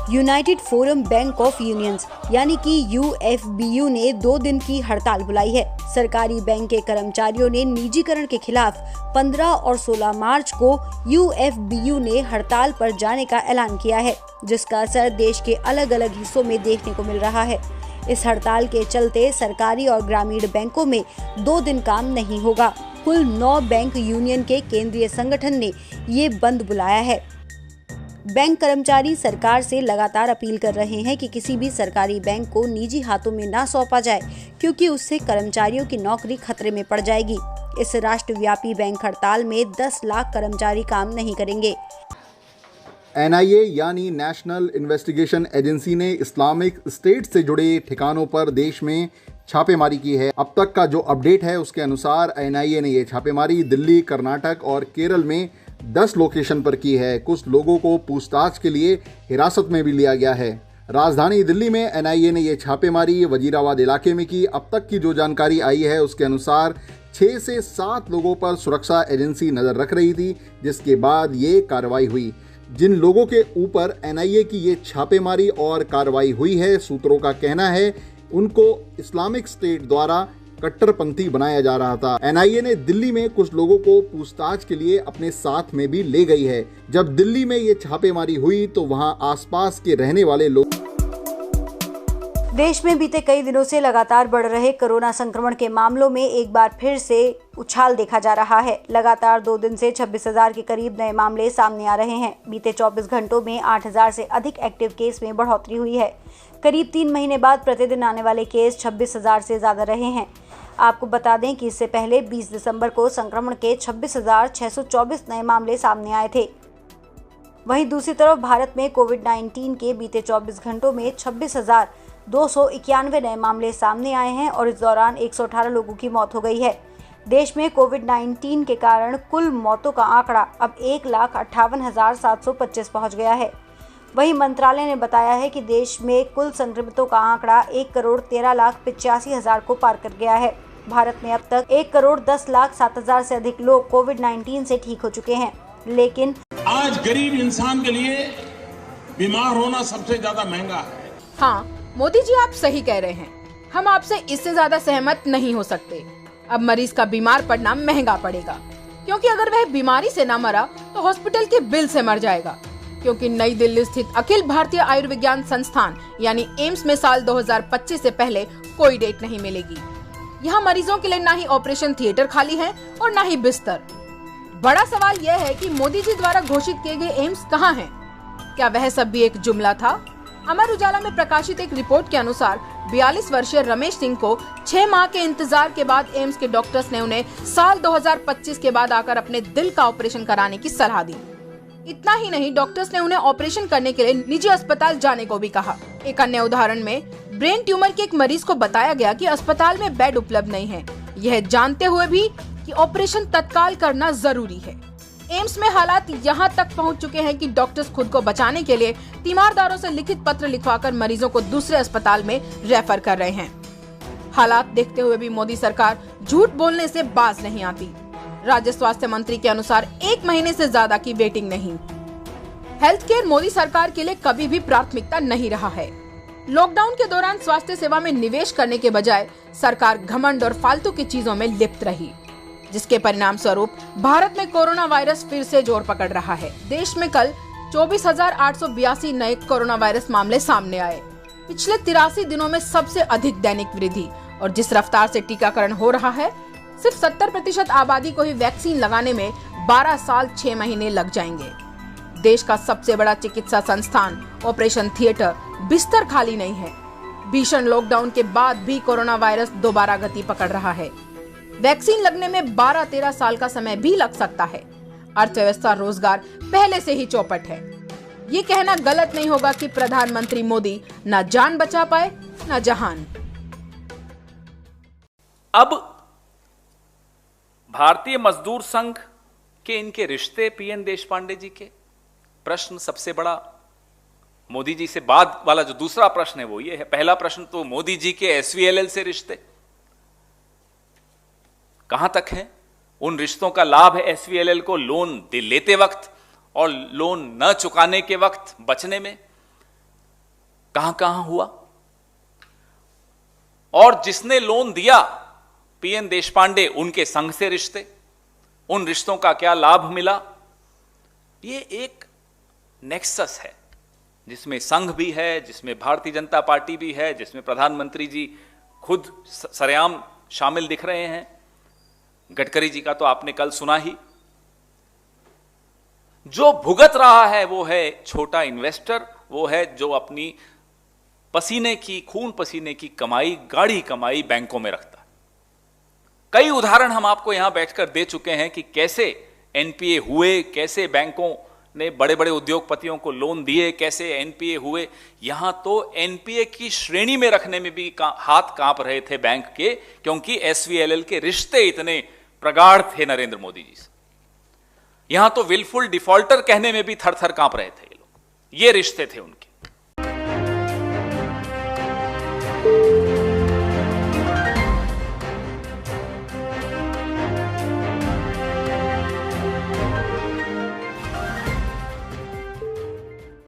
United forum bank of unions यानी कि UFBU ने 2 दिन की हड़ताल बुलाई है। सरकारी बैंक के कर्मचारियों ने निजीकरण के खिलाफ 15 और 16 मार्च को यूएफबीयू ने हड़ताल पर जाने का ऐलान किया है, जिसका असर देश के अलग अलग हिस्सों में देखने को मिल रहा है। इस हड़ताल के चलते सरकारी और ग्रामीण बैंकों में 2 दिन काम नहीं होगा। कुल 9 बैंक यूनियन के केंद्रीय संगठन ने ये बंद बुलाया है। बैंक कर्मचारी सरकार से लगातार अपील कर रहे हैं कि किसी भी सरकारी बैंक को निजी हाथों में ना सौंपा जाए, क्योंकि उससे कर्मचारियों की नौकरी खतरे में पड़ जाएगी। इस राष्ट्रव्यापी बैंक हड़ताल में 10 लाख कर्मचारी काम नहीं करेंगे। एनआईए यानी नेशनल इन्वेस्टिगेशन एजेंसी ने इस्लामिक स्टेट से जुड़े ठिकानों पर देश में छापेमारी की है। अब तक का जो अपडेट है उसके अनुसार एनआईए ने ये छापेमारी दिल्ली, कर्नाटक और केरल में 10 लोकेशन पर की है। कुछ लोगों को पूछताछ के लिए हिरासत में भी लिया गया है। राजधानी दिल्ली में एनआईए ने ये छापेमारी वजीराबाद इलाके में की। अब तक की जो जानकारी आई है उसके अनुसार 6 से 7 लोगों पर सुरक्षा एजेंसी नजर रख रही थी, जिसके बाद ये कार्रवाई हुई। जिन लोगों के ऊपर एनआईए की ये छापेमारी और कार्रवाई हुई है, सूत्रों का कहना है उनको इस्लामिक स्टेट द्वारा कट्टरपंथी बनाया जा रहा था। एनआईए ने दिल्ली में कुछ लोगों को पूछताछ के लिए अपने साथ में भी ले गई है। जब दिल्ली में ये छापेमारी हुई तो वहां आसपास के रहने वाले लोग। देश में बीते कई दिनों से लगातार बढ़ रहे कोरोना संक्रमण के मामलों में एक बार फिर से उछाल देखा जा रहा है। लगातार 2 दिन से 26,000 के करीब नए मामले सामने आ रहे हैं। बीते 24 घंटों में 8,000 से अधिक एक्टिव केस में बढ़ोतरी हुई है। करीब 3 महीने बाद प्रतिदिन आने वाले केस 26,000 से ज्यादा रहे हैं। आपको बता दें कि इससे पहले 20 दिसंबर को संक्रमण के 26,624 नए मामले सामने आए थे। वहीं दूसरी तरफ भारत में कोविड-19 के बीते 24 घंटों में 26,291 नए मामले सामने आए हैं और इस दौरान 118 लोगों की मौत हो गई है। देश में कोविड-19 के कारण कुल मौतों का आंकड़ा अब 1,58,725 पहुंच गया है। वहीं मंत्रालय ने बताया है कि देश में कुल संक्रमितों का आंकड़ा 1,13,85,000 को पार कर गया है। भारत में अब तक 1,10,07,000 से अधिक लोग कोविड-19 से ठीक हो चुके हैं। लेकिन आज गरीब इंसान के लिए बीमार होना सबसे ज्यादा महंगा है। हाँ, मोदी जी आप सही कह रहे हैं। हम आपसे इससे ज्यादा सहमत नहीं हो सकते। अब मरीज का बीमार पड़ना महंगा पड़ेगा, क्योंकि अगर वह बीमारी से न मरा तो हॉस्पिटल के बिल से मर जाएगा। क्योंकि नई दिल्ली स्थित अखिल भारतीय आयुर्विज्ञान संस्थान यानी एम्स में साल 2025 से पहले कोई डेट नहीं मिलेगी। यहाँ मरीजों के लिए न ही ऑपरेशन थिएटर खाली है और न ही बिस्तर। बड़ा सवाल यह है कि मोदी जी द्वारा घोषित किए गए एम्स कहाँ हैं? क्या वह सब भी एक जुमला था? अमर उजाला में प्रकाशित एक रिपोर्ट के अनुसार 42 वर्षीय रमेश सिंह को 6 माह के इंतजार के बाद एम्स के डॉक्टर्स ने उन्हें साल 2025 के बाद आकर अपने दिल का ऑपरेशन कराने की सलाह दी। इतना ही नहीं, डॉक्टर्स ने उन्हें ऑपरेशन करने के लिए निजी अस्पताल जाने को भी कहा। एक अन्य उदाहरण में ब्रेन ट्यूमर के एक मरीज को बताया गया कि अस्पताल में बेड उपलब्ध नहीं है, यह जानते हुए भी कि ऑपरेशन तत्काल करना जरूरी है। एम्स में हालात यहाँ तक पहुँच चुके हैं कि डॉक्टर्स खुद को बचाने के लिए तीमारदारों से लिखित पत्र लिखवाकर मरीजों को दूसरे अस्पताल में रेफर कर रहे हैं। हालात देखते हुए भी मोदी सरकार झूठ बोलने से बाज नहीं आती। राज्य स्वास्थ्य मंत्री के अनुसार 1 महीने से ज्यादा की वेटिंग नहीं। हेल्थ केयर मोदी सरकार के लिए कभी भी प्राथमिकता नहीं रहा है। लॉकडाउन के दौरान स्वास्थ्य सेवा में निवेश करने के बजाय सरकार घमंड और फालतू की चीजों में लिप्त रही, जिसके परिणाम स्वरूप भारत में कोरोना वायरस फिर से जोर पकड़ रहा है। देश में कल 24,882 नए कोरोना वायरस मामले सामने आए। पिछले 83 दिनों में सबसे अधिक दैनिक वृद्धि। और जिस रफ्तार से टीकाकरण हो रहा है, सिर्फ 70% आबादी को ही वैक्सीन लगाने में 12 साल 6 महीने लग जाएंगे। देश का सबसे बड़ा चिकित्सा संस्थान ऑपरेशन थिएटर बिस्तर खाली नहीं है। भीषण लॉकडाउन के बाद भी कोरोना वायरस दोबारा गति पकड़ रहा है। वैक्सीन लगने में 12-13 साल का समय भी लग सकता है। अर्थव्यवस्था, रोजगार पहले से ही चौपट है। ये कहना गलत नहीं होगा कि प्रधानमंत्री मोदी न जान बचा पाए न जहान। अब भारतीय मजदूर संघ के इनके रिश्ते पीएन देशपांडे जी के प्रश्न सबसे बड़ा मोदी जी से बाद वाला जो दूसरा प्रश्न है वो ये है। पहला प्रश्न तो मोदी जी के एसवीएलएल से रिश्ते कहां तक है? उन रिश्तों का लाभ है एसवीएलएल को लोन लेते वक्त और लोन न चुकाने के वक्त बचने में। कहां कहां हुआ, और जिसने लोन दिया पीएन देशपांडे, उनके संघ से रिश्ते, उन रिश्तों का क्या लाभ मिला। ये एक नेक्सस है जिसमें संघ भी है, जिसमें भारतीय जनता पार्टी भी है, जिसमें प्रधानमंत्री जी खुद सरेआम शामिल दिख रहे हैं। गडकरी जी का तो आपने कल सुना ही। जो भुगत रहा है वो है छोटा इन्वेस्टर, वो है जो अपनी पसीने की, खून पसीने की कमाई, गाढ़ी कमाई बैंकों में रखता है। कई उदाहरण हम आपको यहां बैठकर दे चुके हैं कि कैसे एनपीए हुए, कैसे बैंकों ने बड़े बड़े उद्योगपतियों को लोन दिए, कैसे एनपीए हुए। यहां तो एनपीए की श्रेणी में रखने में भी हाथ कांप रहे थे बैंक के, क्योंकि एसवीएलएल के रिश्ते इतने प्रगाढ़ थे नरेंद्र मोदी जी से। यहां तो विलफुल डिफॉल्टर कहने में भी थर थर कांप रहे थे ये लोग, ये रिश्ते थे उनके।